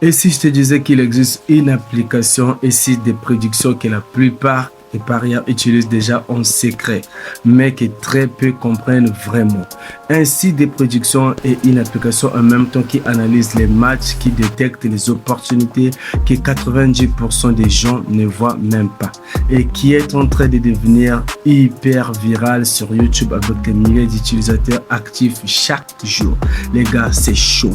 Et si je te disais qu'il existe une application et site de prédiction que la plupart des parieurs utilisent déjà en secret, mais que très peu comprennent vraiment. Un site de prédiction et une application en même temps qui analyse les matchs, qui détecte les opportunités que 90% des gens ne voient même pas et qui est en train de devenir hyper viral sur YouTube avec des milliers d'utilisateurs actifs chaque jour. Les gars, c'est chaud.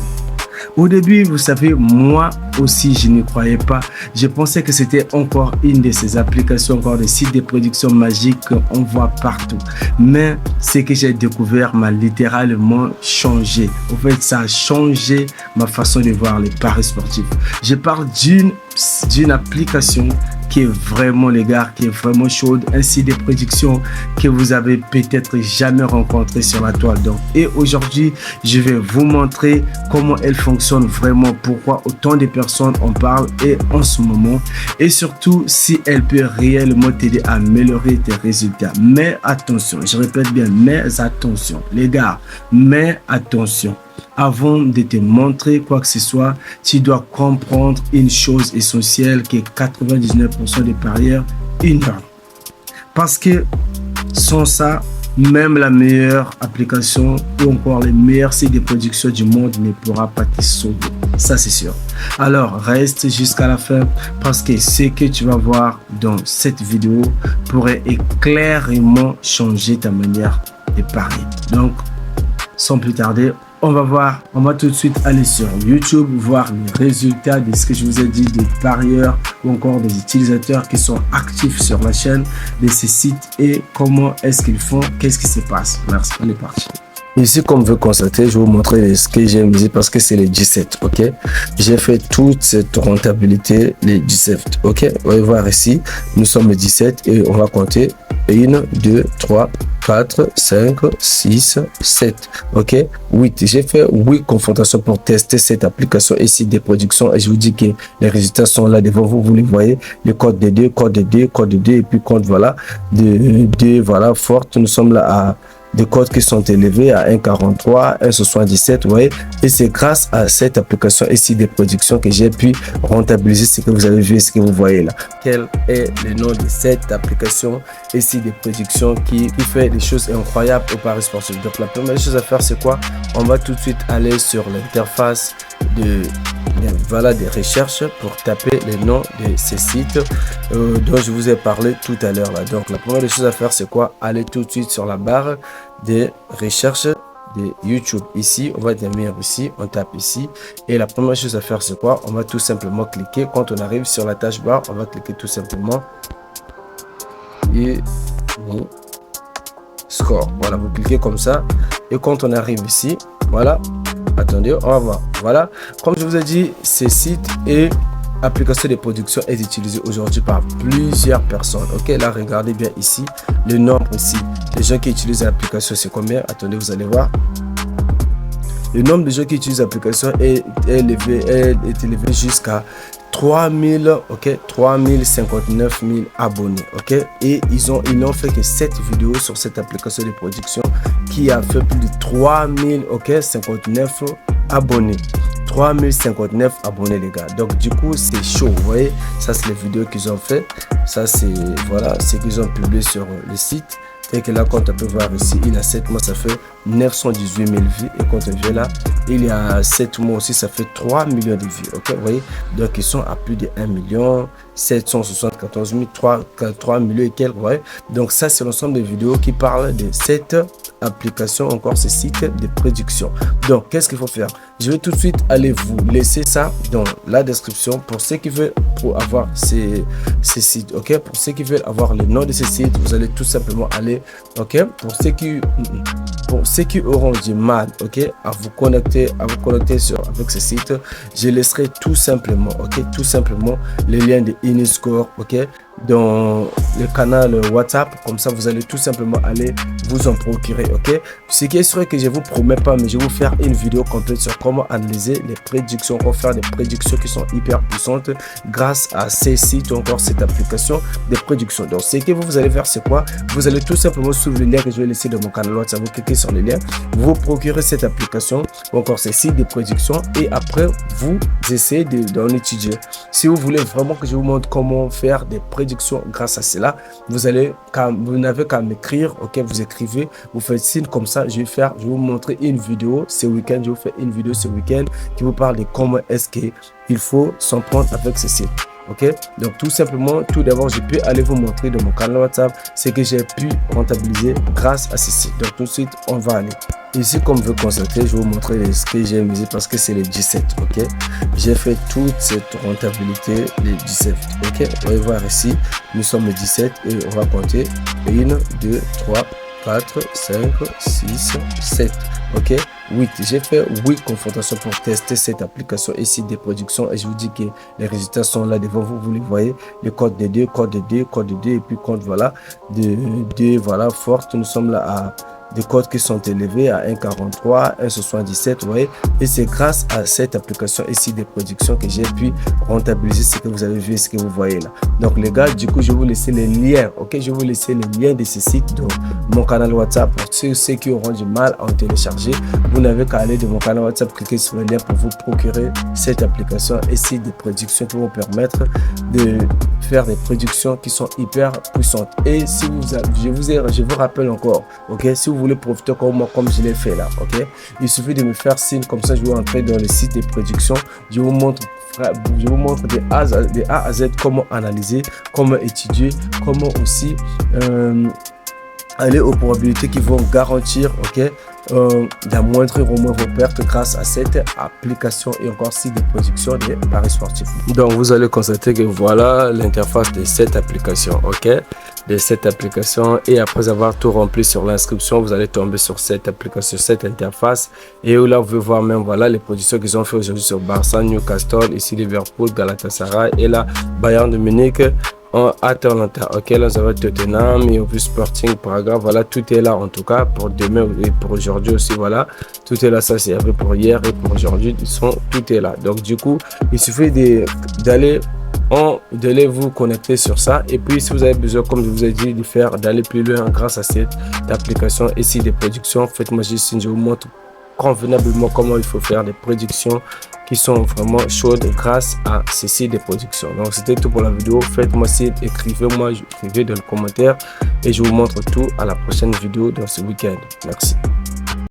Au début, vous savez, moi aussi, je n'y croyais pas. Je pensais que c'était encore une de ces applications, encore des sites de prédiction magiques qu'on voit partout. Mais ce que j'ai découvert m'a littéralement changé. En fait, ça a changé ma façon de voir les paris sportifs. Je parle d'une application qui est vraiment, les gars, qui est vraiment chaude, un site de prédiction que vous avez peut-être jamais rencontré sur la toile. Donc, et aujourd'hui, je vais vous montrer comment elle fonctionne vraiment, pourquoi autant de personnes en parlent et en ce moment, et surtout si elle peut réellement t'aider à améliorer tes résultats. Mais attention, je répète bien, mais attention, les gars, mais attention. Avant de te montrer quoi que ce soit, tu dois comprendre une chose essentielle que 99% des parieurs ignorent. Parce que sans ça, même la meilleure application ou encore les meilleurs sites de production du monde ne pourra pas te sauver. Ça, c'est sûr. Alors, reste jusqu'à la fin parce que ce que tu vas voir dans cette vidéo pourrait clairement changer ta manière de parier. Donc, sans plus tarder, on va tout de suite aller sur YouTube, voir les résultats de ce que je vous ai dit des parieurs ou encore des utilisateurs qui sont actifs sur la chaîne de ces sites et comment est-ce qu'ils font, qu'est-ce qui se passe. Merci, on est parti. Ici, comme vous constatez, je vais vous montrer ce que j'ai mis parce que c'est les 17, ok? J'ai fait toute cette rentabilité, les 17, ok? Vous allez voir ici, nous sommes les 17 et on va compter 1, 2, 3, 4, 5, 6, 7, ok? 8. J'ai fait 8 confrontations pour tester cette application ici des productions et je vous dis que les résultats sont là devant vous, vous les voyez, le code de 2, code de 2, code de 2 et puis code, voilà, de 2, voilà, forte. Nous sommes là à des codes qui sont élevés à 1,43, 1,77, vous voyez, et c'est grâce à cette application ici des productions que j'ai pu rentabiliser ce que vous avez vu et ce que vous voyez là. Quel est le nom de cette application ici des productions qui fait des choses incroyables au paris sportif? Donc la première chose à faire, c'est quoi? On va tout de suite aller sur l'interface des recherches pour taper les noms de ces sites dont je vous ai parlé tout à l'heure là. Donc la première chose à faire, c'est quoi? Aller tout de suite sur la barre des recherches de YouTube. Ici, on va venir ici, on tape ici et la première chose à faire, c'est quoi? On va tout simplement cliquer. Quand on arrive sur la tâche barre, on va cliquer tout simplement et score. Voilà, vous cliquez comme ça et quand on arrive ici, voilà. Attendez, on va voir. Voilà, comme je vous ai dit, ces sites et applications de production est utilisé aujourd'hui par plusieurs personnes. Ok, là, regardez bien ici, le nombre ici des gens qui utilisent l'application, c'est combien? Attendez, vous allez voir. Le nombre de gens qui utilisent l'application est élevé jusqu'à 3000, ok, 3059 000 abonnés, ok, et ils n'ont fait que 7 vidéos sur cette application de production qui a fait plus de 3000, ok, 59 abonnés. 3059 abonnés les gars, donc du coup c'est chaud, vous voyez, ça c'est les vidéos qu'ils ont fait, ça c'est, voilà, ce qu'ils ont publié sur le site. Et que là, quand on peut voir ici, il y a 7 mois, ça fait 918 000 vues. Et quand on vient là, il y a 7 mois aussi, ça fait 3 millions de vues. Ok, vous voyez, donc ils sont à plus de 1 774 000, 3 millions et quelques. Vous voyez, donc ça, c'est l'ensemble des vidéos qui parlent de cette application, encore ce site de prédiction. Donc, qu'est-ce qu'il faut faire? Je vais tout de suite aller vous laisser ça dans la description pour ceux qui veulent avoir ces sites. Ok, pour ceux qui veulent avoir le nom de ces sites, vous allez tout simplement aller. Ok, pour ceux qui auront du mal, ok, à vous connecter avec ce site, je laisserai tout simplement, ok, tout simplement les liens de Iniscore, ok, dans le canal WhatsApp. Comme ça, vous allez tout simplement aller vous en procurer, ok? Ce qui est sûr que je vous promets pas, mais je vais vous faire une vidéo complète sur comment analyser les prédictions, comment faire des prédictions qui sont hyper puissantes grâce à ces sites ou encore cette application de prédiction. Donc, ce que vous allez faire, c'est quoi? Vous allez tout simplement suivre le lien que je vais laisser dans mon canal WhatsApp. Vous cliquez sur le lien, vous procurez cette application ou encore ces sites de prédiction et après, vous essayez d'en étudier. Si vous voulez vraiment que je vous montre comment faire des prédictions grâce à cela, vous n'avez qu'à m'écrire, ok? Vous écrivez, vous faites signe comme ça. Je vais vous montrer une vidéo ce week-end. Je vous fais une vidéo ce week-end qui vous parle de comment est-ce qu'il faut s'en prendre avec ce site. Ok, donc tout simplement, tout d'abord, je peux aller vous montrer dans mon canal WhatsApp ce que j'ai pu rentabiliser grâce à ce site. Donc tout de suite, on va aller. Ici, comme vous constatez, je vais vous montrer ce que j'ai misé parce que c'est les 17. Ok, j'ai fait toute cette rentabilité les 17. Ok, on va voir ici, nous sommes le 17 et on va compter 1, 2, 3, 4, 5, 6, 7. Ok, 8. J'ai fait 8 confrontations pour tester cette application ici des productions et je vous dis que les résultats sont là devant vous. Vous les voyez, le code de 2, code de 2, code de 2 et puis code voilà de 2 voilà forte. Nous sommes là à des codes qui sont élevés à 1,43, 1,77, vous voyez. Et c'est grâce à cette application ici des prédictions que j'ai pu rentabiliser ce que vous avez vu, ce que vous voyez là. Donc les gars, du coup, je vais vous laisser les liens, ok? Je vais vous laisser les liens de ces sites dans mon canal WhatsApp. Pour ceux qui auront du mal à en télécharger, vous n'avez qu'à aller de mon canal WhatsApp, cliquer sur le lien pour vous procurer cette application ici des prédictions qui vont permettre de faire des prédictions qui sont hyper puissantes. Et si je vous rappelle encore, ok? Si vous voulez profiter comme moi, comme je l'ai fait là, ok? Il suffit de me faire signe, comme ça je vais entrer dans le site des prédictions. Je vous montre de A à Z comment analyser, comment étudier, comment aussi aller aux probabilités qui vont garantir, ok, d'amoindrir au moins vos pertes grâce à cette application et encore si des prédictions des paris sportifs. Donc vous allez constater que voilà l'interface de cette application, ok, de cette application, et après avoir tout rempli sur l'inscription, vous allez tomber sur cette application, cette interface, et là vous pouvez voir même voilà les prédictions qu'ils ont fait aujourd'hui sur Barça, Newcastle, ici Liverpool, Galatasaray et là Bayern de Munich en Atalanta. Ok, là ça va être Tottenham et au plus Sporting Praga. Voilà, tout est là en tout cas pour demain et pour aujourd'hui aussi. Voilà, tout est là. Ça c'est pour hier et pour aujourd'hui. Tout est là. Donc du coup, il suffit d'aller vous connecter sur ça, et puis si vous avez besoin, comme je vous ai dit, d'aller plus loin grâce à cette application ici des prédictions, faites-moi juste une, je vous montre convenablement comment il faut faire des prédictions qui sont vraiment chaudes grâce à ceci des prédictions. Donc c'était tout pour la vidéo. Faites-moi signe, écrivez-moi, écrivez dans le commentaire et je vous montre tout à la prochaine vidéo dans ce week-end. Merci.